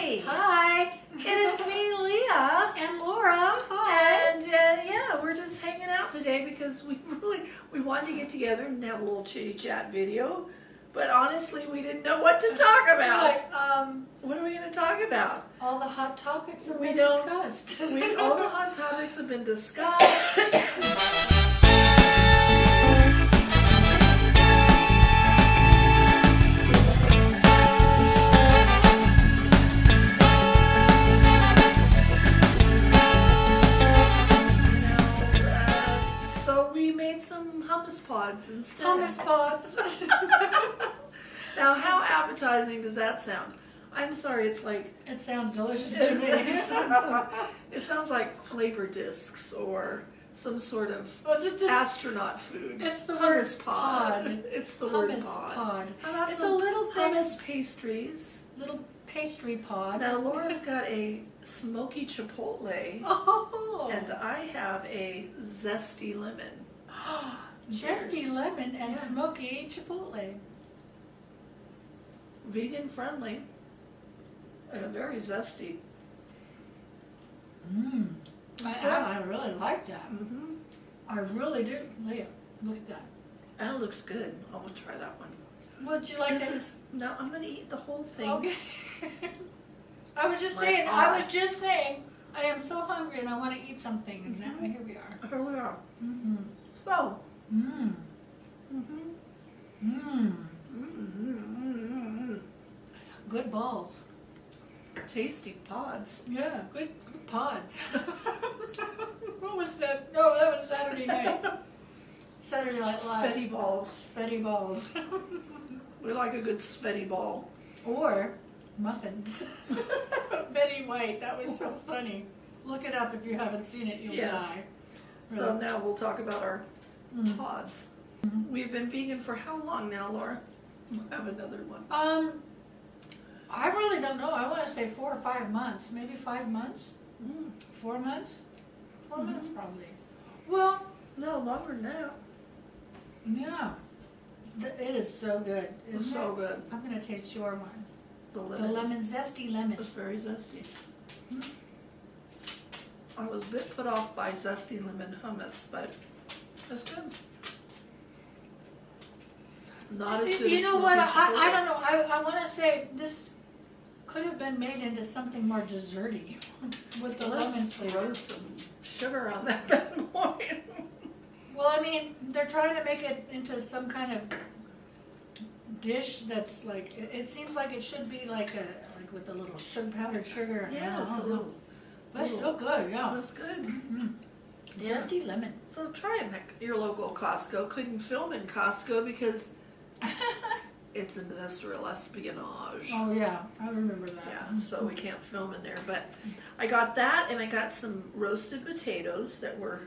Hi. Hi. It is me, Leah. And Laura. Hi. And yeah, we're just hanging out today because we wanted to get together and have a little chitty chat video. But honestly, we didn't know what to talk about. Like, What are we going to talk about? all the hot topics have We been don't- discussed. All the hot topics have been discussed. So we made some hummus pods instead. Hummus pods. Now, how appetizing does that sound? I'm sorry, it's like It sounds delicious to me. it sounds like flavor discs or some sort of What's it? astronaut food. It's the hummus word pod. It's the word Hummus pod. pod. How about It's some a little thing. hummus pastries? Little pastry pod. Now Laura's got a smoky chipotle, Oh. and I have a zesty lemon. Zesty Cheers. lemon and Yeah. smoky chipotle. Vegan friendly and very zesty. Mmm. I really like that. Mm-hmm. I really do. Leah, look at that. That looks good. I want to try that one. Would you like This to? is no. I'm gonna eat the whole thing. Okay. I was just My saying. God. I was just saying. I am so hungry and I want to eat something. And now here we are. Here we are. Mm-hmm. So. Mmm. Mm-hmm. Mmm. Mm-hmm. Good balls. Tasty pods. Yeah. Good pods. What was that? Oh, that was Saturday night. Saturday Night Live. Sweaty balls. Sweaty balls. We like a good sweaty ball. Or muffins. Betty White. That was so funny. Look it up if you haven't seen it. You'll Yes. die. So Really. now we'll talk about our Mm. pods. We've been vegan for how long now, Laura? We'll have another one. I really don't know. I want to say 4 or 5 months. Maybe 5 months? 4 months? 4 months probably. Well, No, longer now. yeah. It is so good. It's Isn't so it? good. I'm going to taste your one. The The lemon. lemon, zesty lemon. It's very zesty. I was a bit put off by zesty lemon hummus, but it's good. Not as good You as know what? smoky I chipotle. don't know. I want to say this could have been made into something more desserty with the lemon Let's flavor. throw some sugar on that bad boy. Well, I mean, they're trying to make it into some kind of dish that's like. It seems like it should be like with a little powdered sugar. Yes, I a don't know. little. But it's still good. Yeah. That's good. Mm. Yeah. Zesty lemon. So try it at your local Costco. Couldn't film in Costco because it's industrial espionage. Oh yeah, I remember that. Yeah, so we can't film in there. But I got that, and I got some roasted potatoes that were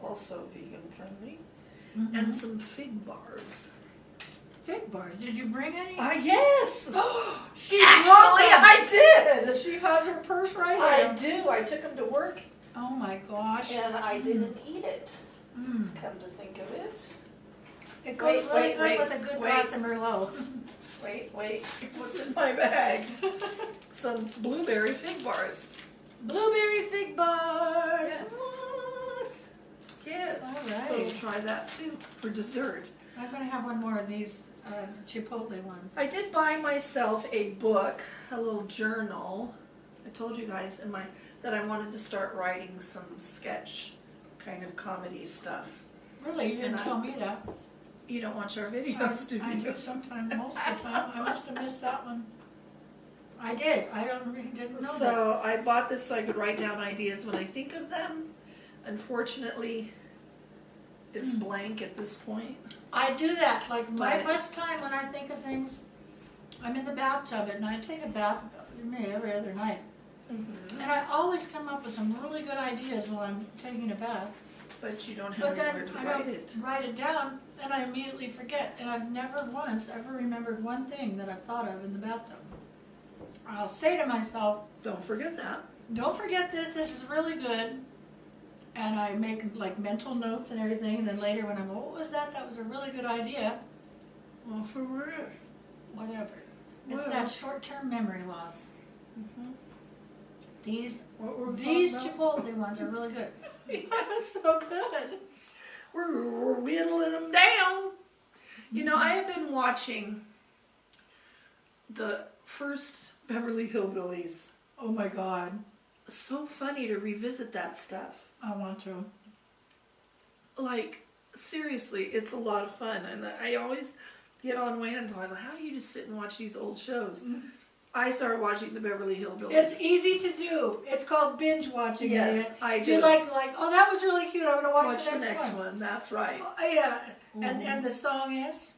also vegan friendly, and some fig bars. Fig bars. Did you bring any? Yes! She Actually, brought them. I did! She has her purse right I here. do. I took them to work, Oh my gosh. and I didn't eat it. Mm. Come to think of it. It goes Wait, really wait, good wait, with a good wait. glass of Merlot. Wait. What's in my bag? Some blueberry fig bars. Blueberry fig bars. Yes. What? Yes. All right. So we'll try that too for dessert. I'm going to have one more of these chipotle ones. I did buy myself a book, a little journal. I told you guys that I wanted to start writing some sketch kind of comedy stuff. Really? You didn't And I- tell me that. You don't watch our videos, do I you? do sometimes, most of the time. I must have missed that one. I did. I didn't know So I bought this so I could write down ideas when I think of them. Unfortunately, it's blank at this point. that. I do that. Like But- most time when I think of things, I'm in the bathtub at night. I take a bath maybe every other night. Mm-hmm. And I always come up with some really good ideas while I'm taking a bath. But you don't have But then anywhere to I write don't it. write it down, and I immediately forget. And I've never once ever remembered one thing that I've thought of in the bathtub. I'll say to myself, Don't forget that. don't forget this is really good. And I make like mental notes and everything, and then later when I'm, what was that? That was a really good idea. Well, for real. Whatever. It's Well. that short-term memory loss. These These Chipotle ones are really good. Yeah, so good. We're whittling them down. You know, I have been watching the first Beverly Hillbillies. Oh my God. So funny to revisit that stuff. I want to. Like, seriously, it's a lot of fun. And I always get on Wayne and go, how do you just sit and watch these old shows? I started watching the Beverly Hillbillies. It's easy to do. It's called binge watching. Yes, I do. You like, oh, that was really cute. I'm going to watch the next one. That's right. Yeah. And the song is,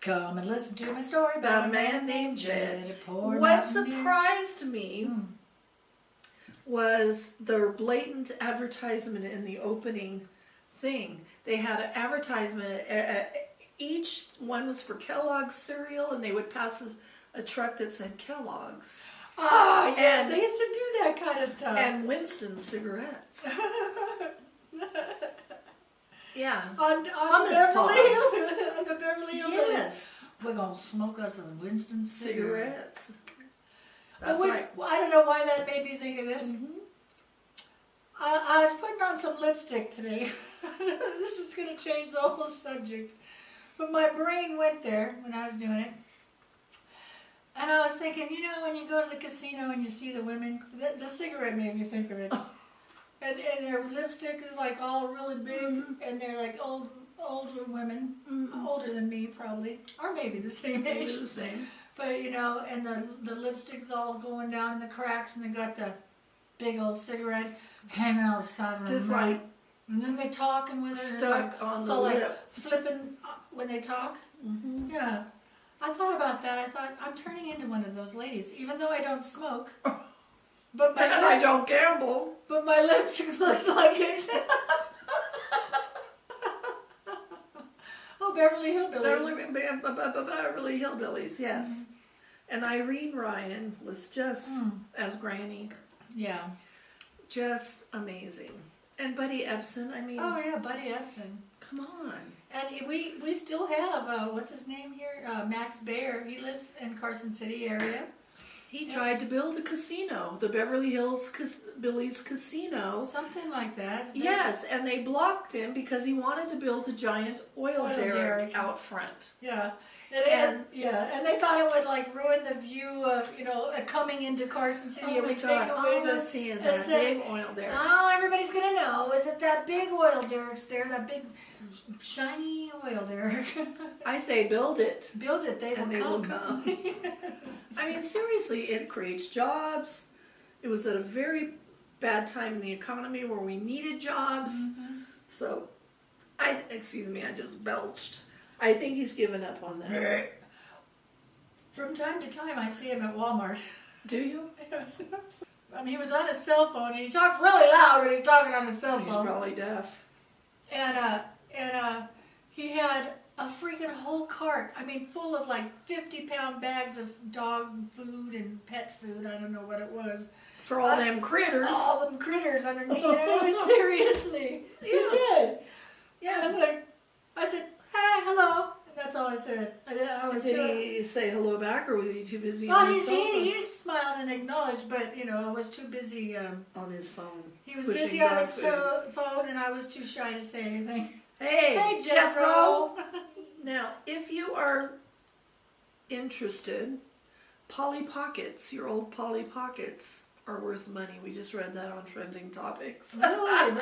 come and listen to my story about a man named Jed. What surprised me was their blatant advertisement in the opening thing. They had an advertisement. Each one was for Kellogg's cereal, and they would pass a truck that said Kellogg's. Ah, yes, they used to do that kind of stuff. And Winston cigarettes. Yeah. On Hummus pods. On the Beverly Hills. Yes. We're going to smoke us some Winston cigarettes. That's right. Well, I don't know why that made me think of this. I was putting on some lipstick today. This is going to change the whole subject. But my brain went there when I was doing it. And I was thinking, you know, when you go to the casino and you see the women, the cigarette made me think of it. And their lipstick is like all really big, and they're like older women, older than me probably, or maybe the same age. The same. But you know, and the lipstick's all going down in the cracks, and they got the big old cigarette hanging out the side of their Just mouth. like And then they talking with it. stuck on the like lip. flipping when they talk. Yeah. I thought about that. I thought, I'm turning into one of those ladies, even though I don't smoke. But my And I don't gamble. But my lips look like it. Oh, Beverly Hillbillies. Beverly Hillbillies, yes. And Irene Ryan was just, as Granny, Yeah. just amazing. And Buddy Ebsen, I mean. Oh, yeah, Buddy Ebsen. Come on. And we still have, what's his name here? Max Baer. He lives in Carson City area. He tried to build a casino, the Beverly Hills Billy's Casino. Something like that. Yes, and they blocked him because he wanted to build a giant oil derrick out front. Yeah. And they thought it would like ruin the view of, you know, coming into Carson City. It would take away the see is that big oil derrick. All everybody's gonna know is that big oil derrick's there, that big shiny oil derrick. I say build it. Build it, they will come. I mean, seriously, it creates jobs. It was at a very bad time in the economy where we needed jobs. So, excuse me, I just belched. I think he's given up on that. From time to time, I see him at Walmart. Do you? Yes. I mean, he was on his cell phone, and he talks really loud when he's talking on his cell phone. He's probably deaf. And he had a freaking whole cart, I mean, full of like 50-pound bags of dog food and pet food. I don't know what it was. For all them critters. All them critters underneath. Seriously. Yeah. He did. Yeah. I said, hi, hello. And that's all I said. Did he say hello back, or was he too busy well, on his phone? he smiled and acknowledged, but, you know, I was too busy. On his phone. He was busy on his phone, and I was too shy to say anything. Hey, Jethro. Now, if you are interested, Polly Pockets, your old Polly Pockets, are worth money. We just read that on Trending Topics. Really?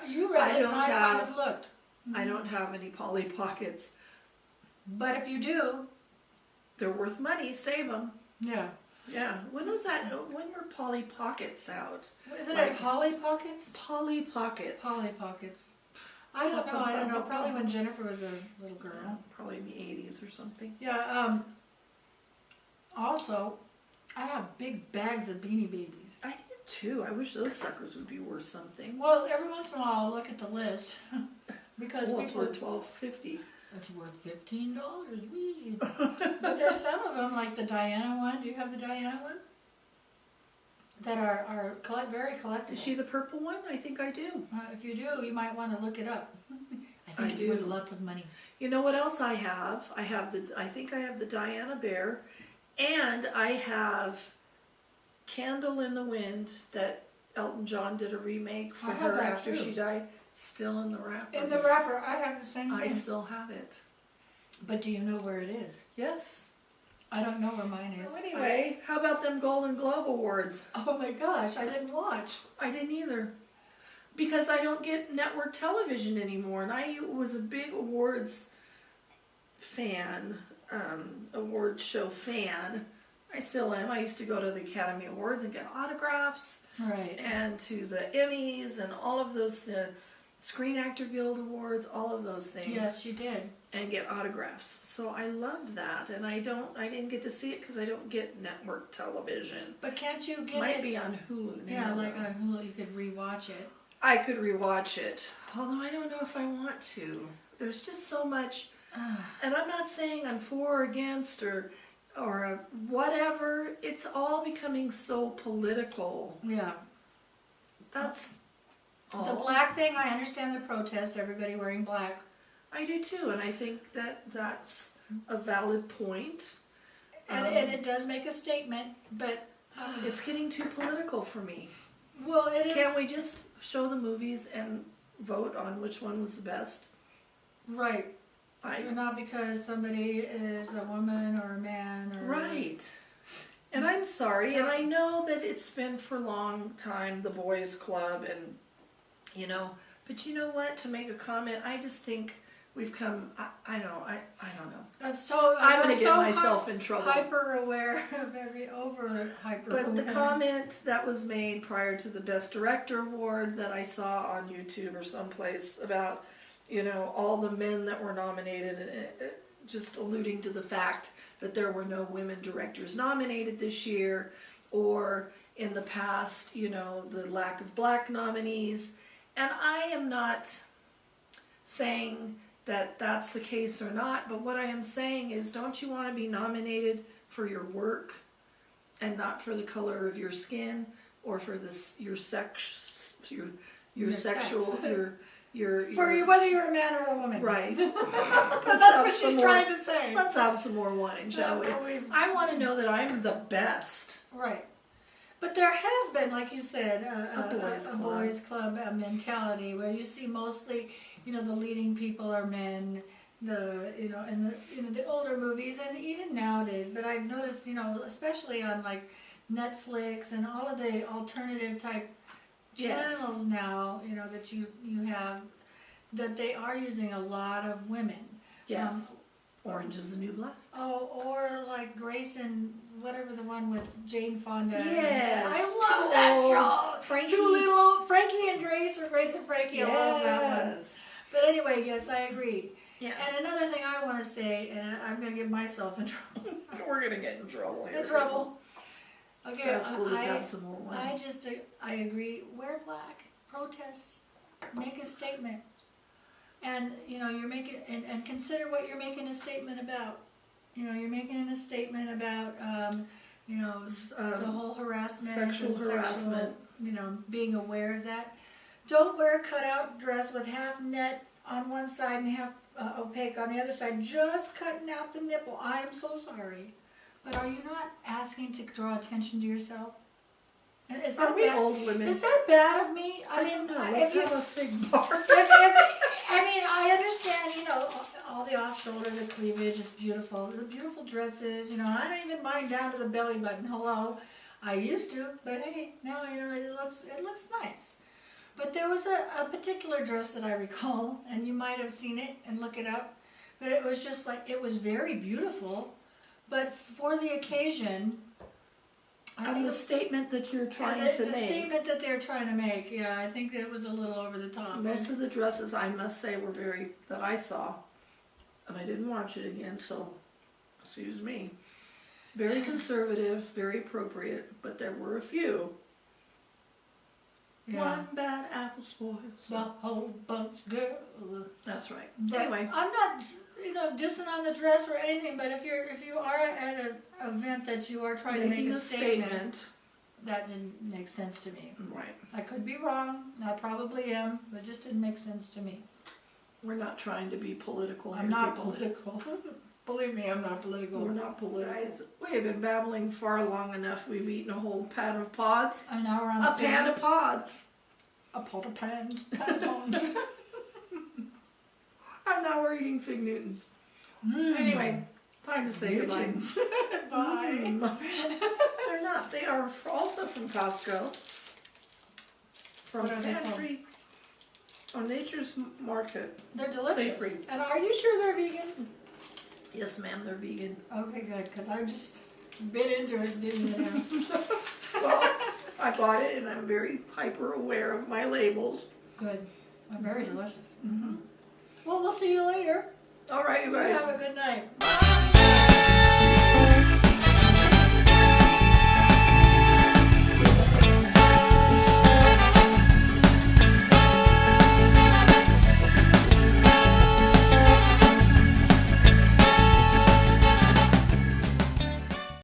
You read it, and I kind of looked. I don't have any Polly Pockets. But if you do, they're worth money. Save them. Yeah. Yeah. When was that? When were Polly Pockets out? Isn't it Polly Pockets? Polly Pockets. Polly Pockets. I don't know. Probably when Jennifer was a little girl. Yeah, probably in the 80s or something. Yeah. Also, I have big bags of Beanie Babies. I do too. I wish those suckers would be worth something. Well, every once in a while I'll look at the list. Because it's worth $12.50. It's worth $15. Wee. But there's some of them, like the Diana one. Do you have the Diana one? That are very collectible. Is she the purple one? I think I do. If you do, you might want to look it up. I think it's worth lots of money. You know what else I have? I think I have the Diana Bear, and I have Candle in the Wind that Elton John did a remake for I have her that after too. she died, still in the wrapper. In the wrapper, I have the same I thing. still have it. But do you know where it is? Yes. I don't know where mine is. Well, anyway, how about them Golden Globe Awards? Oh my gosh, I didn't watch. I didn't either. Because I don't get network television anymore. And I was a big awards fan, award show fan. I still am. I used to go to the Academy Awards and get autographs. Right. And to the Emmys and all of those, Screen Actor Guild Awards, all of those things. Yes, you did. And get autographs. So I loved that. And I didn't get to see it because I don't get network television. But can't you get Might it? be on Hulu now. Yeah, like though. on Hulu, you could rewatch it. I could rewatch it, although I don't know if I want to. There's just so much, and I'm not saying I'm for or against or whatever. It's all becoming so political. Yeah. That's all. The black thing, I understand the protest, everybody wearing black. I do too, and I think that that's a valid point. And it does make a statement, but... It's getting too political for me. Well, it is... Can't we just show the movies and vote on which one was the best? Right. Not because somebody is a woman or a man or... Right. And I'm sorry, and I know that it's been for a long time the boys' club, and but you know what? To make a comment, I just think we've come. I don't know. I'm going to get myself in trouble. Hyper aware of hyper. But the comment that was made prior to the Best Director Award that I saw on YouTube or someplace about all the men that were nominated, just alluding to the fact that there were no women directors nominated this year, or in the past, the lack of black nominees. And I am not saying that that's the case or not, but what I am saying is, don't you want to be nominated for your work and not for the color of your skin or for your sexual whether you're a man or a woman. Right. That's what she's trying to say. Let's have some more wine, shall we? I want to know that I'm the best. Right. But there has been, like you said, a boys' club mentality where you see mostly, the leading people are men, the older movies, and even nowadays. But I've noticed, especially on like Netflix and all of the alternative type channels now, that you have, that they are using a lot of women. Yes. Orange is the New Black. Oh, or like Grace and whatever the one with Jane Fonda. Yes. I love that show. Frankie and Grace, or Grace and Frankie. Yes. I love that one. But anyway, yes, I agree. Yeah. And another thing I want to say, and I'm going to get myself in trouble. We're going to get in trouble here. In trouble. Okay, That's cool. Let's have some more wine. I agree. Wear black. Protests. Make a statement. And, you're making, and consider what you're making a statement about. You're making a statement about, the whole harassment. Sexual harassment. Being aware of that. Don't wear a cutout dress with half net on one side and half opaque on the other side, just cutting out the nipple. I'm so sorry. But are you not asking to draw attention to yourself? Are we old women? Is that bad of me? I don't know. Let's have a fig bar. I understand, all the off-shoulder, the cleavage is beautiful. The beautiful dresses, I don't even mind down to the belly button. Hello. I used to, but hey, now, it looks nice. But there was a particular dress that I recall, and you might have seen it and look it up, but it was just like, it was very beautiful, but for the occasion... And the statement that you're trying to make. The statement that they're trying to make, yeah, I think it was a little over the top. Most of the dresses, I must say, were that I saw, and I didn't watch it again, so excuse me. Very conservative, very appropriate, but there were a few. Yeah. One bad apple spoils the whole bunch, girl. That's right. But anyway, I'm not, dissing on the dress or anything. But if you are at an event that you are trying to make a statement, that didn't make sense to me. Right. I could be wrong. I probably am, but it just didn't make sense to me. We're not trying to be political. I'm not political. Believe me, I'm not political. We're not political. We have been babbling far long enough. We've eaten a whole pan of pods. And now we're on A pan of pods. A pot of pans. Pantons. And now we're eating Fig Newtons. Anyway, time to say goodbye. Newtons. Bye. They're not. They are also from Costco. From What are they Pantry on Nature's Market. They're delicious. Bakery. And are you sure they're vegan? Yes, ma'am, they're vegan. Okay, good, because I just bit into it, didn't you? Well, I bought it and I'm very hyper aware of my labels. Good. Very delicious. Mm-hmm. Well, we'll see you later. All right, you guys. Have a good night. Bye.